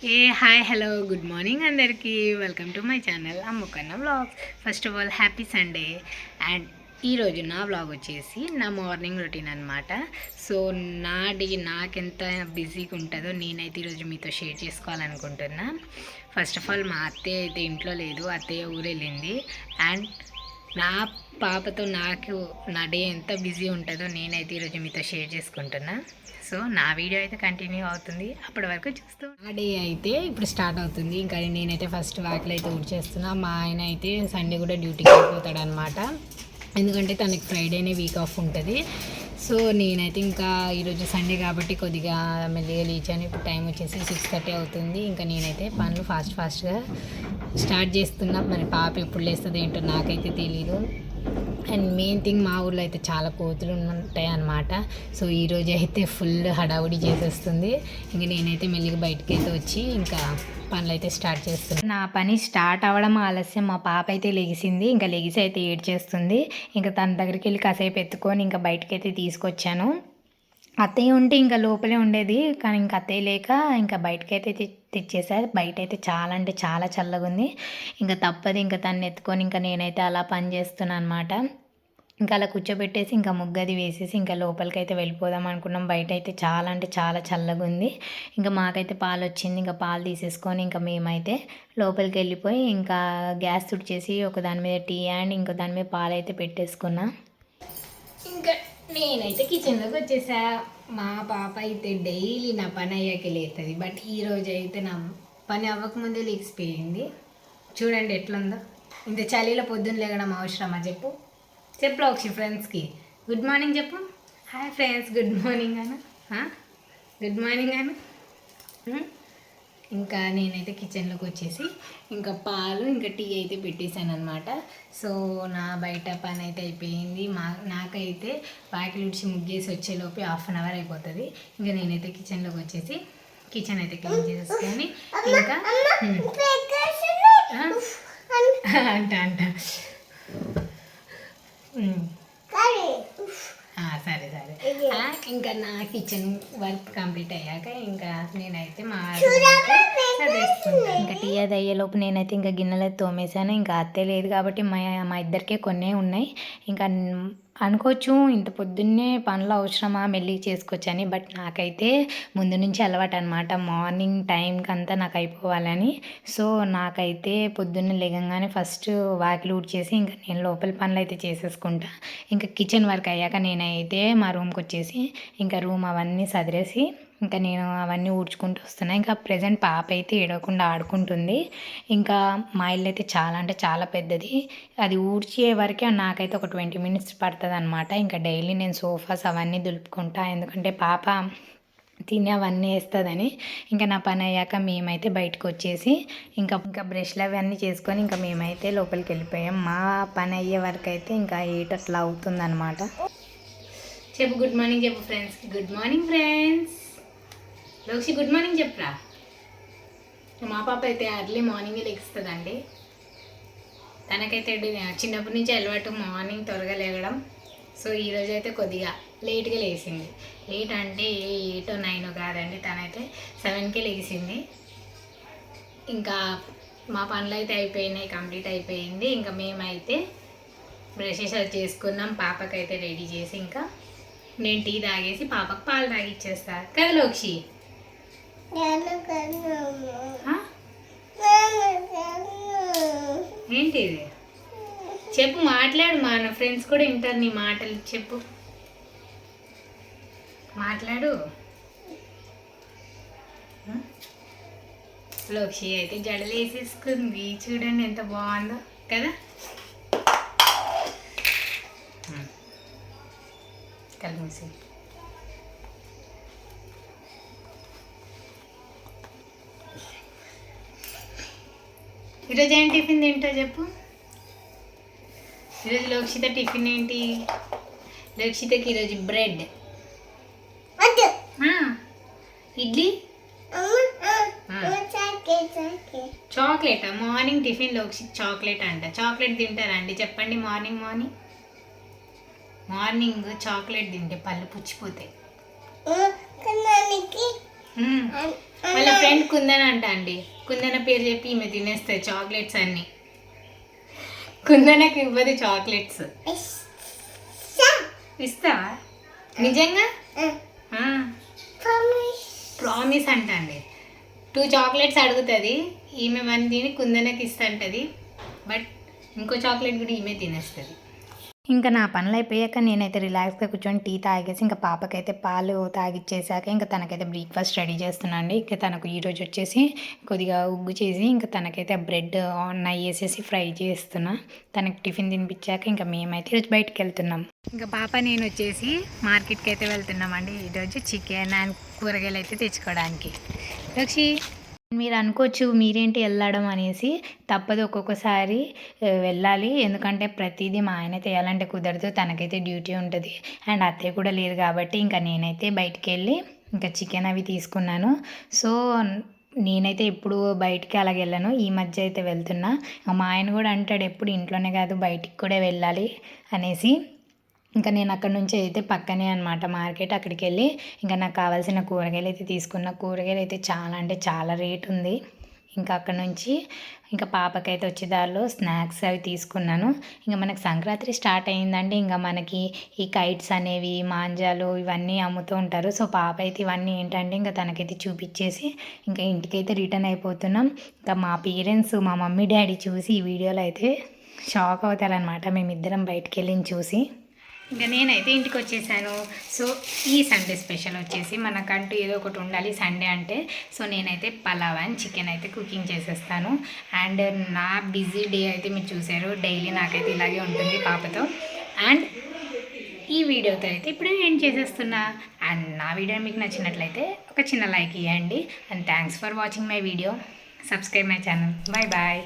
Hi hello good morning అందరికీ welcome to my channel Ammukanna vlogs. First of all happy Sunday. And ఈరోజు నా vlog వచ్చేసి నా morning routine అనమాట. సో నాకెంత బిజీగా ఉంటుందో నేనైతే ఈరోజు మీతో షేర్ చేసుకోవాలనుకుంటున్నా. ఫస్ట్ ఆఫ్ ఆల్ మా అత్తయ్య అయితే ఇంట్లో లేదు, అత్తయ్య ఊరు వెళ్ళింది. అండ్ నా పాపతో నా డే ఎంత బిజీ ఉంటుందో నేనైతే ఈరోజు మీతో షేర్ చేసుకుంటున్నా. సో నా వీడియో అయితే కంటిన్యూ అవుతుంది, అప్పటి వరకు చూస్తూ. ఆ డే అయితే ఇప్పుడు స్టార్ట్ అవుతుంది. ఇంకా నేనైతే ఫస్ట్ వాకిలు అయితే ఊడ్చేస్తున్నా. మా ఆయన అయితే సండే కూడా డ్యూటీకి వెళ్ళిపోతాడు అనమాట, ఎందుకంటే తనకి ఫ్రైడేనే వీక్ ఆఫ్ ఉంటుంది. సో నేనైతే ఇంకా ఈరోజు సండే కాబట్టి కొద్దిగా మెల్లిగా లేచాను. ఇప్పుడు టైం వచ్చేసి 6:30 అవుతుంది. ఇంకా నేనైతే పనులు ఫాస్ట్గా స్టార్ట్ చేస్తున్నా. మరి పాప ఎప్పుడు లేస్తుంది ఏంటో నాకైతే తెలీదు. అండ్ మెయిన్ థింగ్, మా ఊళ్ళో అయితే చాలా కోతులు ఉంటాయి అన్నమాట. సో ఈరోజు అయితే ఫుల్ హడావుడి చేసేస్తుంది. ఇంక నేనైతే మెల్లిగా బయటకి అయితే వచ్చి ఇంకా పనులు అయితే స్టార్ట్ చేస్తున్నాను. నా పని స్టార్ట్ అవ్వడం ఆలస్యం. మా పాప అయితే లెగిసింది, ఇంకా లెగిసి అయితే ఏడ్చేస్తుంది. ఇంకా తన దగ్గరికి వెళ్ళి కాసేపు ఎత్తుకొని ఇంకా బయటకైతే తీసుకొచ్చాను. అత్తయ్య ఉంటే ఇంకా లోపలే ఉండేది, కానీ ఇంకా అత్తయ్య లేక ఇంకా బయటకైతే తెచ్చేసారు. బయట అయితే చాలా అంటే చాలా చల్లగా ఉంది. ఇంకా తప్పదు, ఇంకా తను ఎత్తుకొని ఇంకా నేనైతే అలా పని చేస్తున్నాను అనమాట. ఇంకా అలా కూర్చోబెట్టేసి ఇంకా ముగ్గది వేసేసి ఇంకా లోపలికి అయితే వెళ్ళిపోదాం అనుకున్నాం. బయట అయితే చాలా అంటే చాలా చల్లగా ఉంది. ఇంకా మాకైతే పాలు వచ్చింది. ఇంకా పాలు తీసేసుకొని ఇంకా మేమైతే లోపలికి వెళ్ళిపోయి ఇంకా గ్యాస్ తుడిచేసి ఒక దాని మీద టీ అండ్ ఇంకో దాని మీద పాలు అయితే పెట్టేసుకున్నా. ఇంకా నేనైతే కిచెన్లోకి వచ్చేసా. మా పాప అయితే డైలీ నా పని అయ్యాకే లేస్తుంది, బట్ ఈరోజు అయితే నా పని అవ్వకముందే లేచిపోయింది. చూడండి ఎట్లుందో. ఇంత చలిలో పొద్దున్న లేగడం అవసరమా చెప్పు లోక్షి. ఫ్రెండ్స్కి గుడ్ మార్నింగ్ చెప్పు. హాయ్ ఫ్రెండ్స్, గుడ్ మార్నింగ్ అను. గుడ్ మార్నింగ్ అను. ఇంకా నేనైతే కిచెన్లోకి వచ్చేసి ఇంకా పాలు ఇంకా టీ అయితే పెట్టేశాను అనమాట. సో నా బయట పని అయితే అయిపోయింది. నాకైతే వాకిలి ఉడిచి ముగ్గేసి వచ్చేలోపు ½ అన్ అవర్ అయిపోతుంది. ఇంకా నేనైతే కిచెన్లోకి వచ్చేసి కిచెన్ అయితే క్లీన్ చేసేసుకొని ఇంకా అంట సరే ఇంకా నా కిచెన్ వర్క్ కంప్లీట్ అయ్యాక ఇంకా నేనైతే ఇంకా టీ అది అయ్యేలోపు నేనైతే ఇంకా గిన్నెలు తోమేశాను. ఇంకా అత్తే లేదు కాబట్టి మా ఇద్దరికే కొన్నే ఉన్నాయి. ఇంకా అనుకోవచ్చు ఇంత పొద్దున్నే పనులు అవసరమా మెల్లిగా చేసుకోవచ్చని, బట్ నాకైతే ముందు నుంచి అలవాటు అనమాట మార్నింగ్ టైంకి అంతా నాకు అయిపోవాలని. సో నాకైతే పొద్దున్నే లేగంగానే ఫస్ట్ వాకిలి ఊడ్చేసి ఇంకా నేను లోపల పనులు అయితే చేసేసుకుంటా. ఇంకా కిచెన్ వర్క్ అయ్యాక నేనైతే మా రూమ్కి వచ్చేసి ఇంకా రూమ్ అవన్నీ సదిరేసి ఇంకా నేను అవన్నీ ఊడ్చుకుంటూ వస్తున్నాను. ఇంకా ప్రజెంట్ పాప అయితే ఏడవకుండా ఆడుకుంటుంది. ఇంకా మా ఇల్లు అయితే చాలా అంటే చాలా పెద్దది. అది ఊడ్చే వరకే నాకైతే ఒక 20 మినిట్స్ పడుతుంది అనమాట. ఇంకా డైలీ నేను సోఫాస్ అవన్నీ దులుపుకుంటా, ఎందుకంటే పాప తిని అవన్నీ వేస్తుందని. ఇంకా నా పని అయ్యాక మేమైతే బయటకు వచ్చేసి ఇంకా బ్రష్లు అవన్నీ చేసుకొని ఇంకా మేమైతే లోపలికి వెళ్ళిపోయాం. మా పని అయ్యే వరకు అయితే ఇంకా 8 అట్లా అవుతుందన్నమాట. చెప్పు గుడ్ మార్నింగ్ చెప్పు ఫ్రెండ్స్కి. Good morning friends. Lokshi good morning చెప్పురా. మా పాప అయితే అర్లీ మార్నింగే లెగుస్తుందండి. తనకైతే చిన్నప్పటి నుంచి అలవాటు మార్నింగ్ త్వరగా లేగడం. సో ఈరోజు అయితే కొద్దిగా లేట్గా లేచింది. లేట్ అంటే 8 or 9 కాదండి, తనైతే 7కే లేచింది. ఇంకా మా పనులు అయితే అయిపోయినాయి, కంప్లీట్ అయిపోయింది. ఇంకా మేమైతే బ్రషెస్ అది చేసుకున్నాం. పాపకైతే రెడీ చేసి ఇంకా నేను టీ తాగేసి పాపకు పాలు తాగిచ్చేస్తా కదా లోక్షి. ఏంటిది చెప్పు, మాట్లాడు. మా ఫ్రెండ్స్ కూడా వింటారు నీ మాటలు. చెప్పు, మాట్లాడు. లోక్షి అయితే జడలు వేసేసుకుంది, చూడండి ఎంత బాగుందో కదా. కలిసి ఈరోజు ఏం టిఫిన్ తింటో చెప్పు. ఈరోజు లోక్షిత టిఫిన్ ఏంటి? లోక్షితకి ఈరోజు bread, idli, chocolate. Morning tiffin Lokshith chocolate అంట. చాక్లెట్ తింటారా అండి చెప్పండి? మార్నింగ్ చాక్లెట్ తింటే పళ్ళు పుచ్చిపోతాయి. వాళ్ళ ఫ్రెండ్ కుందన అంట అండి. కుందన పేరు చెప్పి ఈమె తినేస్తాయి చాక్లెట్స్ అన్నీ. కుందనకి ఇవ్వదు చాక్లెట్స్. ఇస్తావా నిజంగా? ప్రామిస్ అంట అండి. 2 చాక్లెట్స్ అడుగుతుంది, ఈమె 1 తిని కుందనకి ఇస్తుంటుంది. బట్ ఇంకో చాక్లెట్ కూడా ఈమె తినేస్తుంది. ఇంకా నా పనులు అయిపోయాక నేనైతే రిలాక్స్గా కూర్చొని టీ తాగేసి ఇంకా పాపకైతే పాలు తాగిచ్చేసాక ఇంకా తనకైతే బ్రేక్ఫాస్ట్ రెడీ చేస్తున్నాను అండి. ఇంకా తనకు ఈరోజు వచ్చేసి కొద్దిగా ఉగ్గు చేసి ఇంకా తనకైతే బ్రెడ్ నెయ్యి వేసేసి ఫ్రై చేస్తున్నా. తనకి టిఫిన్ తినిపించాక ఇంకా మేమైతే ఈరోజు బయటకు వెళ్తున్నాం. ఇంకా పాప నేను వచ్చేసి మార్కెట్కి అయితే వెళ్తున్నామండి ఈరోజు. చికెన్ అండ్ కూరగాయలు అయితే తెచ్చుకోవడానికి. రక్షి మీరు అనుకోవచ్చు మీరేంటి వెళ్ళడం అనేసి. తప్పదు, ఒక్కొక్కసారి వెళ్ళాలి. ఎందుకంటే ప్రతిదీ మా ఆయన చేయాలంటే కుదరదు, తనకైతే డ్యూటీ ఉంటుంది. అండ్ అత్తయ్య కూడా లేదు కాబట్టి ఇంకా నేనైతే బయటికి వెళ్ళి ఇంకా చికెన్ అవి తీసుకున్నాను. సో నేనైతే ఎప్పుడు బయటికి అలాగ వెళ్ళను, ఈ మధ్య అయితే వెళ్తున్నా. మా ఆయన కూడా అంటాడు ఎప్పుడు ఇంట్లోనే కాదు బయటికి కూడా వెళ్ళాలి అనేసి. ఇంకా నేను అక్కడ నుంచి అయితే పక్కనే అనమాట మార్కెట్, అక్కడికి వెళ్ళి ఇంకా నాకు కావాల్సిన కూరగాయలు అయితే తీసుకున్న. కూరగాయలు అయితే చాలా అంటే చాలా రేట్ ఉంది. ఇంకా అక్కడ నుంచి ఇంకా పాపకైతే వచ్చే దారిలో స్నాక్స్ అవి తీసుకున్నాను. ఇంకా మనకి సంక్రాంతి స్టార్ట్ అయిందంటే ఇంకా మనకి ఈ కైట్స్ అనేవి మాంజాలు ఇవన్నీ అమ్ముతూ ఉంటారు. సో పాప అయితే ఇవన్నీ ఏంటంటే ఇంకా తనకైతే చూపించేసి ఇంకా ఇంటికైతే రిటర్న్ అయిపోతున్నాం. ఇంకా మా పేరెంట్స్ మా మమ్మీ డాడీ చూసి ఈ వీడియోలో అయితే షాక్ అవుతారనమాట, మేమిద్దరం బయటికి వెళ్ళి చూసి. ఇంకా నేనైతే ఇంటికి వచ్చేసాను. సో ఈ సండే స్పెషల్ వచ్చేసి మనకంటూ ఏదో ఒకటి ఉండాలి సండే అంటే. సో నేనైతే పలావ్ అండ్ చికెన్ అయితే కుకింగ్ చేసేస్తాను. అండ్ నా బిజీ డే అయితే మీరు చూసారు, డైలీ నాకైతే ఇలాగే ఉంటుంది పాపతో. అండ్ ఈ వీడియోతో అయితే ఇప్పుడు నేను చేసేస్తున్నా. అండ్ నా వీడియో మీకు నచ్చినట్లయితే ఒక చిన్న లైక్ ఇవ్వండి. And thanks for watching my video. Subscribe my channel. Bye bye.